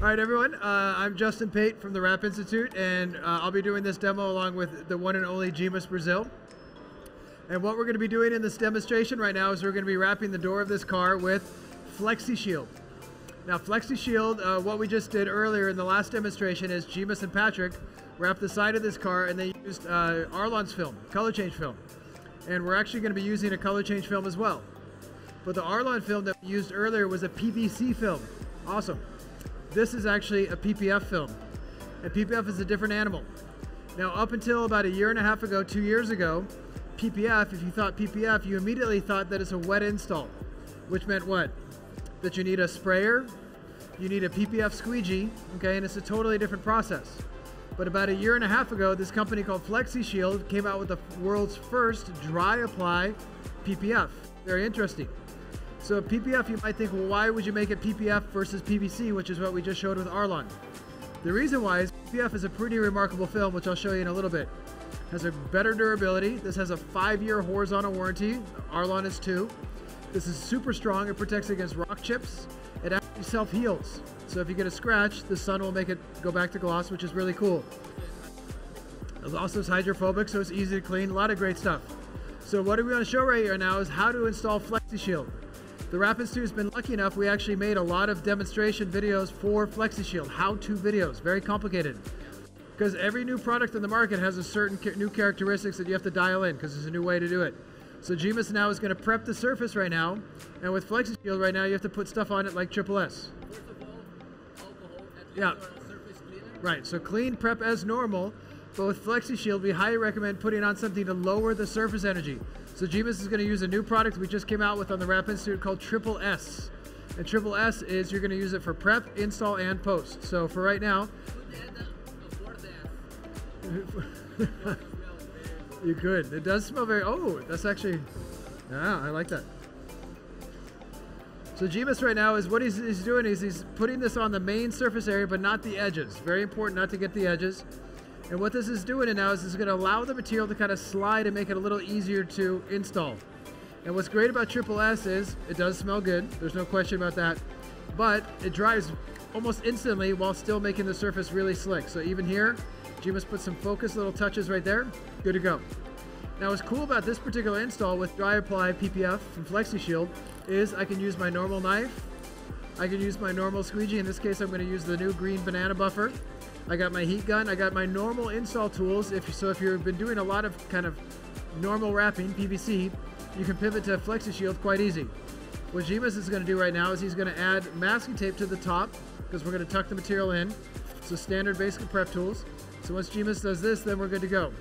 All right, everyone. I'm Justin Pate from the Wrap Institute, and I'll be doing this demo along with the one and only Dimas, Brazil. And what we're going to be doing in this demonstration right now is we're going to be wrapping the door of this car with FlexiShield. Now, FlexiShield, what we just did earlier in the last demonstration is Dimas and Patrick wrapped the side of this car, and they used Arlon's film, color change film. And we're actually going to be using a color change film as well. But the Arlon film that we used earlier was a PVC film. Awesome. This is actually a PPF film, and PPF is a different animal. Now, up until about a year and a half ago, 2 years ago, PPF, if you thought PPF, you immediately thought that it's a wet install, which meant what? That you need a sprayer, you need a PPF squeegee, okay, and it's a totally different process. But about a year and a half ago, this company called FlexiShield came out with the world's first dry apply PPF. Very interesting. So PPF, you might think, well, why would you make it PPF versus PVC, which is what we just showed with Arlon? The reason why is PPF is a pretty remarkable film, which I'll show you in a little bit. It has a better durability. This has a 5-year horizontal warranty. Arlon is 2. This is super strong. It protects against rock chips. It actually self-heals. So if you get a scratch, the sun will make it go back to gloss, which is really cool. It also is hydrophobic, so it's easy to clean. A lot of great stuff. So what we want to show right here now is how to install FlexiShield. The Wrap Institute has been lucky enough, we actually made a lot of demonstration videos for FlexiShield, how-to videos, very complicated. Because every new product on the market has a certain new characteristics that you have to dial in, because there's a new way to do it. So Dimas now is going to prep the surface right now, and with FlexiShield right now, you have to put stuff on it like Triple S. First of all, alcohol at Yeah. surface cleaner. Right, so clean prep as normal, but with FlexiShield, we highly recommend putting on something to lower the surface energy. So Dimas is going to use a new product we just came out with on the Wrap Institute called Triple S. And Triple S is you're going to use it for prep, install, and post. So for right now, you could. It does smell very, oh, that's actually, yeah, I like that. So Dimas right now is what he's doing is he's putting this on the main surface area, but not the edges. Very important not to get the edges. And what this is doing now is it's going to allow the material to kind of slide and make it a little easier to install. And what's great about Triple S is it does smell good. There's no question about that. But it dries almost instantly while still making the surface really slick. So even here, Dimas put some focus little touches right there. Good to go. Now what's cool about this particular install with dry apply PPF from FlexiShield is I can use my normal knife. I can use my normal squeegee. In this case, I'm going to use the new green banana buffer. I got my heat gun, I got my normal install tools. If you've been doing a lot of kind of normal wrapping, PVC, you can pivot to FlexiShield quite easy. What Dimas is going to do right now is he's going to add masking tape to the top because we're going to tuck the material in. So standard basic prep tools. So once Dimas does this, then we're good to go.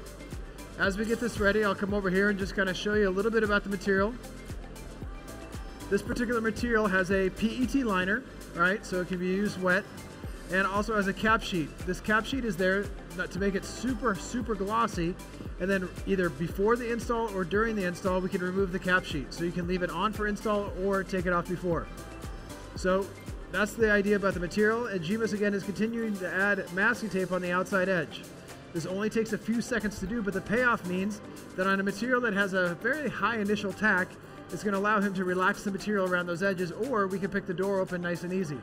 As we get this ready, I'll come over here and just kind of show you a little bit about the material. This particular material has a PET liner, right? So it can be used wet. And also has a cap sheet. This cap sheet is there to make it super, super glossy. And then either before the install or during the install, we can remove the cap sheet. So you can leave it on for install or take it off before. So that's the idea about the material. And Dimas again is continuing to add masking tape on the outside edge. This only takes a few seconds to do, but the payoff means that on a material that has a very high initial tack, it's going to allow him to relax the material around those edges, or we can pick the door open nice and easy.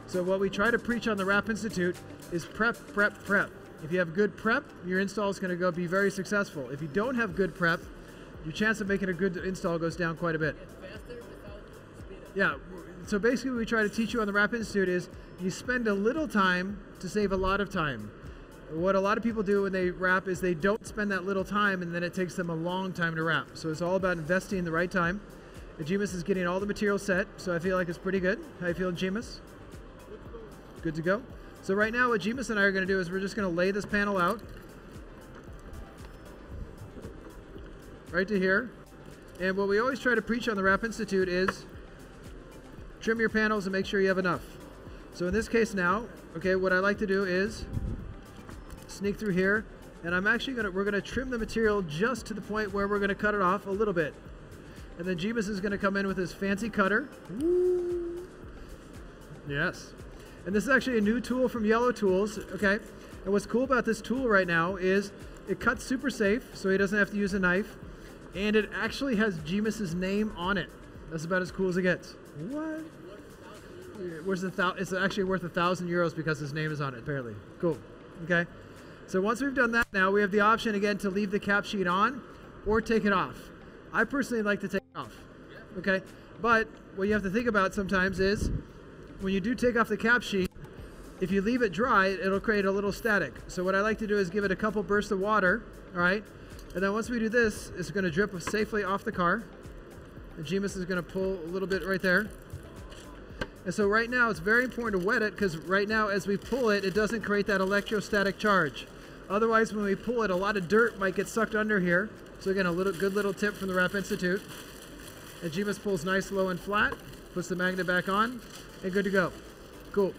So what we try to preach on the Wrap Institute is prep, prep, prep. If you have good prep, your install is going to be very successful. If you don't have good prep, your chance of making a good install goes down quite a bit. Yeah, so basically what we try to teach you on the Wrap Institute is you spend a little time to save a lot of time. What a lot of people do when they wrap is they don't spend that little time, and then it takes them a long time to wrap. So it's all about investing the right time. And Dimas is getting all the material set, so I feel like it's pretty good. How you feeling, Dimas? Good to go. So right now what Dimas and I are going to do is we're just going to lay this panel out right to here. And what we always try to preach on the Wrap Institute is trim your panels and make sure you have enough. So in this case now, okay, what I like to do is sneak through here, and we're going to trim the material just to the point where we're going to cut it off a little bit. And then Dimas is going to come in with his fancy cutter. Woo. Yes. And this is actually a new tool from Yellow Tools, okay? And what's cool about this tool right now is it cuts super safe, so he doesn't have to use a knife. And it actually has Dimas's name on it. That's about as cool as it gets. What? It's actually worth €1,000 because his name is on it, apparently. Cool. Okay. So once we've done that, now we have the option again to leave the cap sheet on or take it off. I personally like to take it off. Okay. But what you have to think about sometimes is when you do take off the cap sheet, if you leave it dry, it'll create a little static. So what I like to do is give it a couple bursts of water, all right? And then once we do this, it's going to drip safely off the car. And Dimas is going to pull a little bit right there. And so right now, it's very important to wet it because right now, as we pull it, it doesn't create that electrostatic charge. Otherwise, when we pull it, a lot of dirt might get sucked under here. So again, a good little tip from the Wrap Institute. And Dimas pulls nice, low, and flat, puts the magnet back on, and good to go. Cool.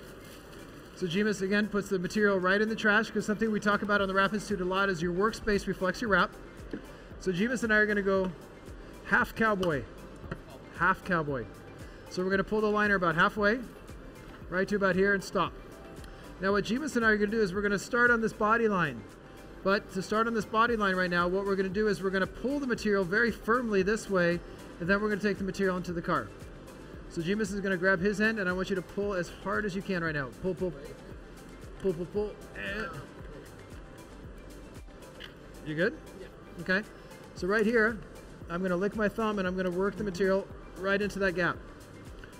So Dimas, again, puts the material right in the trash because something we talk about on the Wrap Institute a lot is your workspace reflects your wrap. So Dimas and I are going to go half cowboy. Half cowboy. So we're going to pull the liner about halfway, right to about here, and stop. Now what Dimas and I are going to do is we're going to start on this body line. But to start on this body line right now, what we're going to do is we're going to pull the material very firmly this way, and then we're going to take the material into the car. So Dimas is going to grab his end, and I want you to pull as hard as you can right now. Pull, pull, pull, pull, pull. You good? Yeah. Okay. So right here, I'm going to lick my thumb, and I'm going to work the material right into that gap.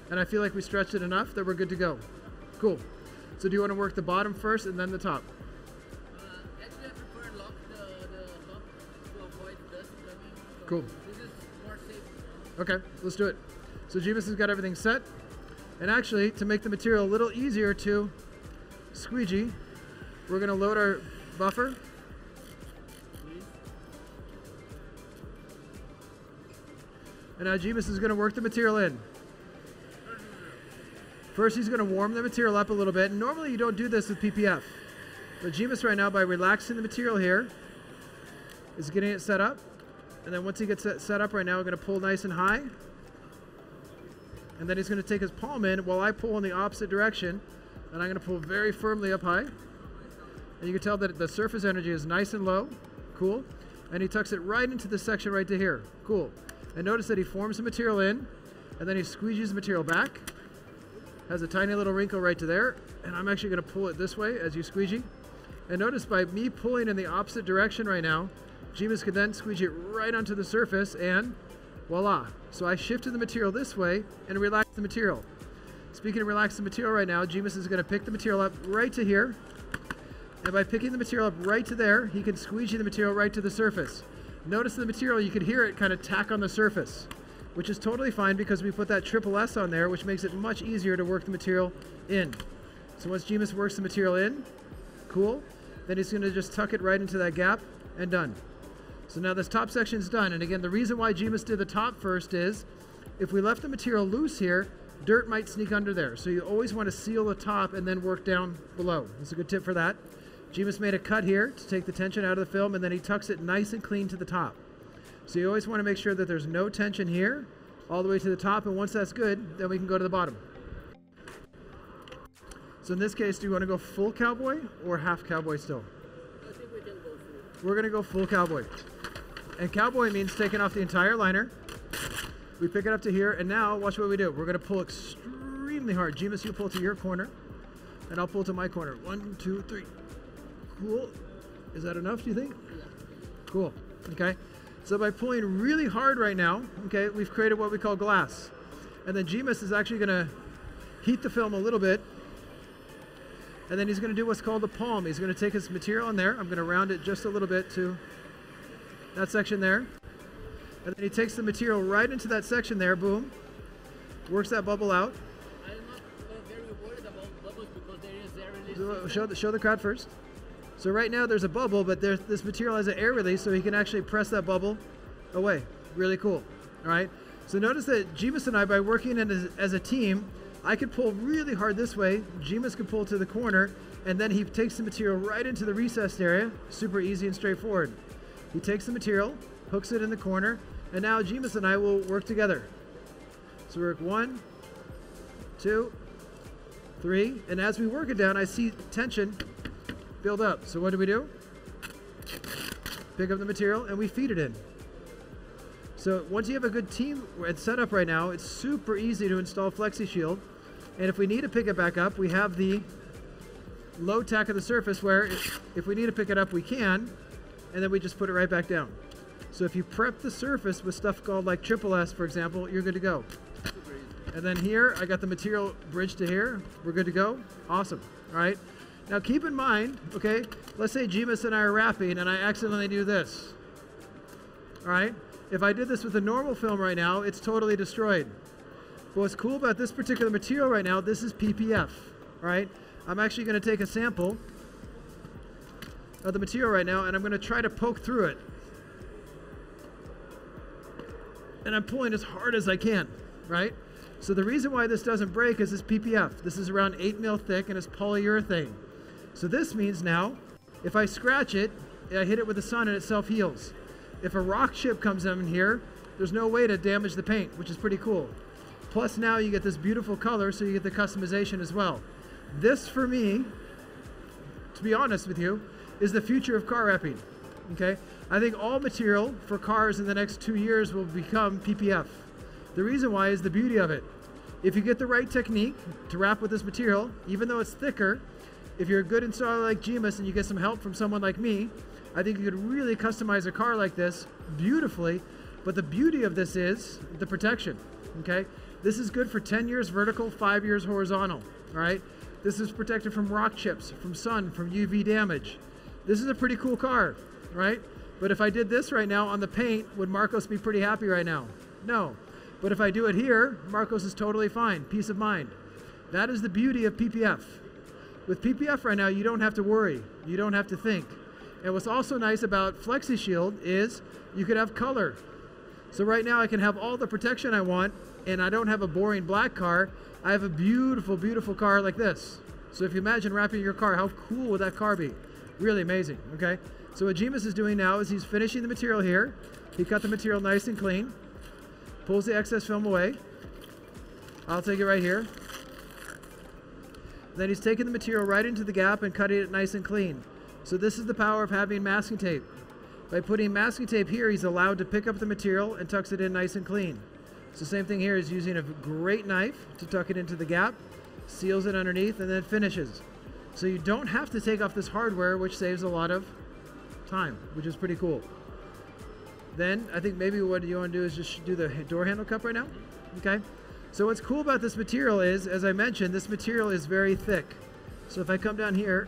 And I feel like we stretched it enough that we're good to go. Cool. So do you want to work the bottom first and then the top? Actually, I prefer lock the top to avoid dust coming. So Cool. This is more safe. Okay, let's do it. So Dimas has got everything set. And actually, to make the material a little easier to squeegee, we're going to load our buffer. And now Dimas is going to work the material in. First, he's going to warm the material up a little bit. And normally, you don't do this with PPF. But Dimas right now, by relaxing the material here, is getting it set up. And then once he gets it set up right now, we're going to pull nice and high. And then he's going to take his palm in while I pull in the opposite direction. And I'm going to pull very firmly up high. And you can tell that the surface energy is nice and low. Cool. And he tucks it right into the section right to here. Cool. And notice that he forms the material in. And then he squeegees the material back. Has a tiny little wrinkle right to there. And I'm actually going to pull it this way as you squeegee. And notice by me pulling in the opposite direction right now, Dimas can then squeegee it right onto the surface and voila. So I shifted the material this way and relaxed the material. Speaking of relaxing the material right now, Dimas is going to pick the material up right to here. And by picking the material up right to there, he can squeegee the material right to the surface. Notice the material, you can hear it kind of tack on the surface, which is totally fine because we put that triple S on there, which makes it much easier to work the material in. So once Dimas works the material in, cool, then he's going to just tuck it right into that gap and done. So now this top section is done. And again, the reason why Dimas did the top first is if we left the material loose here, dirt might sneak under there. So you always want to seal the top and then work down below. That's a good tip for that. Dimas made a cut here to take the tension out of the film, and then he tucks it nice and clean to the top. So you always want to make sure that there's no tension here all the way to the top, and once that's good, then we can go to the bottom. So in this case, do you want to go full cowboy or half cowboy still? I think we can go full. We're going to go full cowboy. And cowboy means taking off the entire liner. We pick it up to here, and now watch what we do. We're going to pull extremely hard. Dimas, you pull to your corner, and I'll pull to my corner. 1, 2, 3. Cool. Is that enough, do you think? Yeah. Cool. Okay. So by pulling really hard right now, okay, we've created what we call glass. And then Dimas is actually going to heat the film a little bit. And then he's going to do what's called the palm. He's going to take his material in there. I'm going to round it just a little bit to that section there. And then he takes the material right into that section there, boom. Works that bubble out. I'm not very worried about bubbles because there is air release. Show the crowd first. So right now there's a bubble, but this material has an air release, so he can actually press that bubble away. Really cool. All right. So notice that Dimas and I, by working as a team, I could pull really hard this way. Dimas could pull to the corner, and then he takes the material right into the recessed area. Super easy and straightforward. He takes the material, hooks it in the corner, and now Dimas and I will work together. So we work 1, 2, 3, and as we work it down, I see tension build up. So what do? Pick up the material and we feed it in. So once you have a good team set up right now, it's super easy to install FlexiShield. And if we need to pick it back up, we have the low tack of the surface where if we need to pick it up, we can, and then we just put it right back down. So if you prep the surface with stuff called like Triple S, for example, you're good to go. And then here, I got the material bridged to here. We're good to go. Awesome. All right. Now keep in mind, okay, let's say Dimas and I are wrapping and I accidentally do this. All right. If I did this with a normal film right now, it's totally destroyed. But what's cool about this particular material right now, this is PPF. All right. I'm actually going to take a sample of the material right now and I'm going to try to poke through it. And I'm pulling as hard as I can, right? So the reason why this doesn't break is this PPF. This is around 8 mil thick and it's polyurethane. So this means now, if I scratch it, I hit it with the sun and it self-heals. If a rock chip comes in here, there's no way to damage the paint, which is pretty cool. Plus now you get this beautiful color, so you get the customization as well. This, for me, to be honest with you, is the future of car wrapping, okay? I think all material for cars in the next 2 years will become PPF. The reason why is the beauty of it. If you get the right technique to wrap with this material, even though it's thicker, if you're a good installer like Dimas and you get some help from someone like me, I think you could really customize a car like this beautifully. But the beauty of this is the protection, okay? This is good for 10 years vertical, 5 years horizontal, all right? This is protected from rock chips, from sun, from UV damage. This is a pretty cool car, right? But if I did this right now on the paint, would Marcos be pretty happy right now? No. But if I do it here, Marcos is totally fine, peace of mind. That is the beauty of PPF. With PPF right now, you don't have to worry. You don't have to think. And what's also nice about FlexiShield is you could have color. So right now I can have all the protection I want, and I don't have a boring black car. I have a beautiful, beautiful car like this. So if you imagine wrapping your car, how cool would that car be? Really amazing, okay? So what Dimas is doing now is he's finishing the material here. He cut the material nice and clean, pulls the excess film away. I'll take it right here. Then he's taking the material right into the gap and cutting it nice and clean. So this is the power of having masking tape. By putting masking tape here, he's allowed to pick up the material and tucks it in nice and clean. So same thing here, is using a great knife to tuck it into the gap, seals it underneath, and then finishes. So you don't have to take off this hardware, which saves a lot of time, which is pretty cool. Then I think maybe what you want to do is just do the door handle cup right now. Okay. So what's cool about this material is, as I mentioned, this material is very thick. So if I come down here,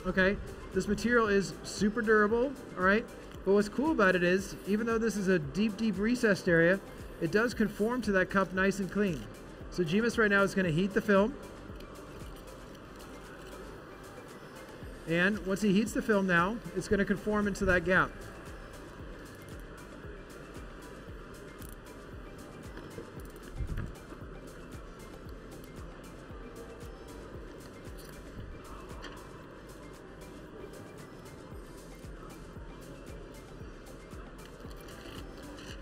okay, this material is super durable, all right? But what's cool about it is, even though this is a deep, deep recessed area, it does conform to that cup nice and clean. So Dimas right now is going to heat the film. And once he heats the film now, it's going to conform into that gap.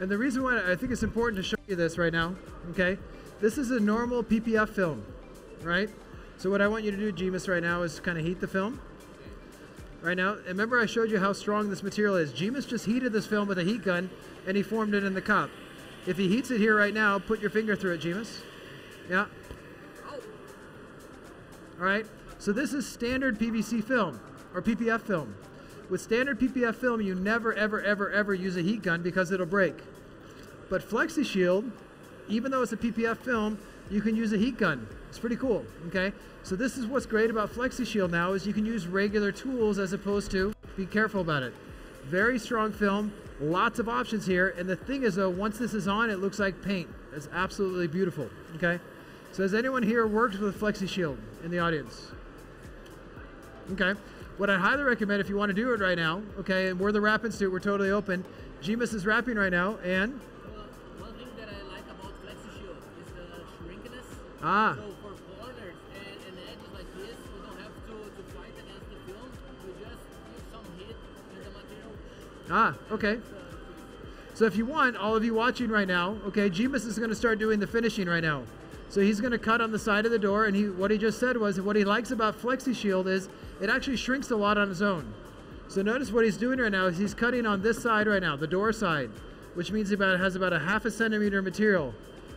And the reason why I think it's important to show you this right now, okay? This is a normal PPF film, right? So what I want you to do, Dimas, right now is kind of heat the film. Right now, and remember I showed you how strong this material is. Dimas just heated this film with a heat gun and he formed it in the cup. If he heats it here right now, put your finger through it, Dimas. Yeah. All right, so this is standard PVC film, or PPF film. With standard PPF film, you never, ever, ever, ever use a heat gun because it'll break. But FlexiShield, even though it's a PPF film, you can use a heat gun. It's pretty cool, okay? So this is what's great about FlexiShield now, is you can use regular tools as opposed to, be careful about it. Very strong film, lots of options here, and the thing is though, once this is on, it looks like paint. It's absolutely beautiful, okay? So has anyone here worked with FlexiShield in the audience? Okay. What I highly recommend, if you want to do it right now, okay, and we're the Wrap Institute, we're totally open. Dimas is wrapping right now, and? One thing that I like about FlexiShield is the shrinkiness. Ah. So for corners and edges like this, you don't have to fight against the film. You just give some heat in the material. Ah, okay. So if you want, all of you watching right now, okay, Dimas is going to start doing the finishing right now. So he's going to cut on the side of the door, and what he just said was, what he likes about FlexiShield is it actually shrinks a lot on its own. So notice what he's doing right now is he's cutting on this side right now, the door side, which means it has about a 1/2 centimeter material.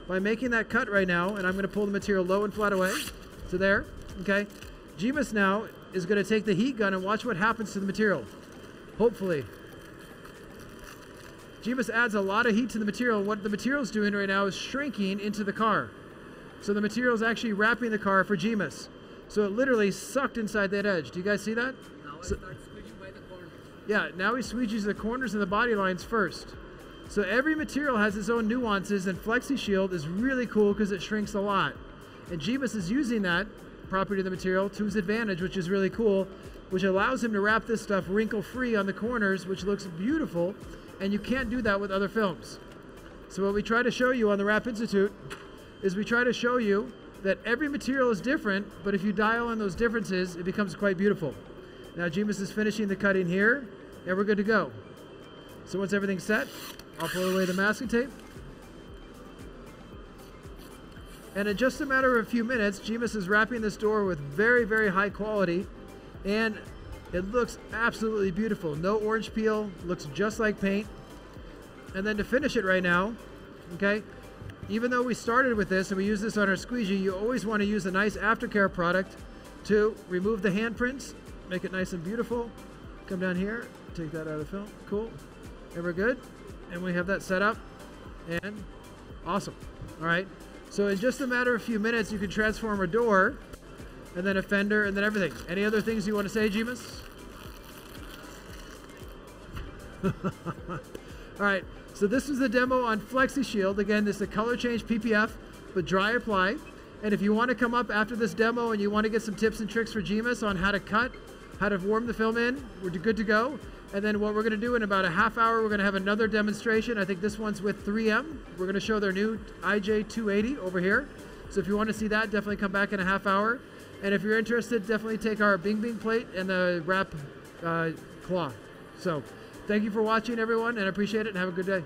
by making that cut right now, and I'm going to pull the material low and flat away to there, okay? Dimas now is going to take the heat gun and watch what happens to the material, hopefully. Dimas adds a lot of heat to the material. What the material is doing right now is shrinking into the car. So the material is actually wrapping the car for Dimas. So it literally sucked inside that edge. Do you guys see that? Now I start squeezing by the corners. Yeah, now he squeegees the corners and the body lines first. So every material has its own nuances, and FlexiShield is really cool because it shrinks a lot. And Dimas is using that property of the material to his advantage, which is really cool, which allows him to wrap this stuff wrinkle-free on the corners, which looks beautiful, and you can't do that with other films. So what we try to show you on the Wrap Institute is we try to show you that every material is different, but if you dial in those differences, it becomes quite beautiful. Now Dimas is finishing the cutting here, and we're good to go. So once everything's set, I'll pull away the masking tape. And in just a matter of a few minutes, Dimas is wrapping this door with very, very high quality, and it looks absolutely beautiful. No orange peel, looks just like paint. And then to finish it right now, okay, even though we started with this and we use this on our squeegee, you always want to use a nice aftercare product to remove the handprints, make it nice and beautiful. Come down here, take that out of the film, cool. And we're good, and we have that set up, and awesome, all right? So in just a matter of a few minutes, you can transform a door, and then a fender, and then everything. Any other things you want to say, Dimas? All right, so this was the demo on FlexiShield. Again, this is a color change PPF, but dry apply. And if you want to come up after this demo and you want to get some tips and tricks for Dimas on how to cut, how to warm the film in, we're good to go. And then what we're going to do in about a half hour, we're going to have another demonstration. I think this one's with 3M. We're going to show their new IJ280 over here. So if you want to see that, definitely come back in a half hour. And if you're interested, definitely take our Bing Bing plate and the wrap claw. So thank you for watching, everyone, and I appreciate it, and have a good day.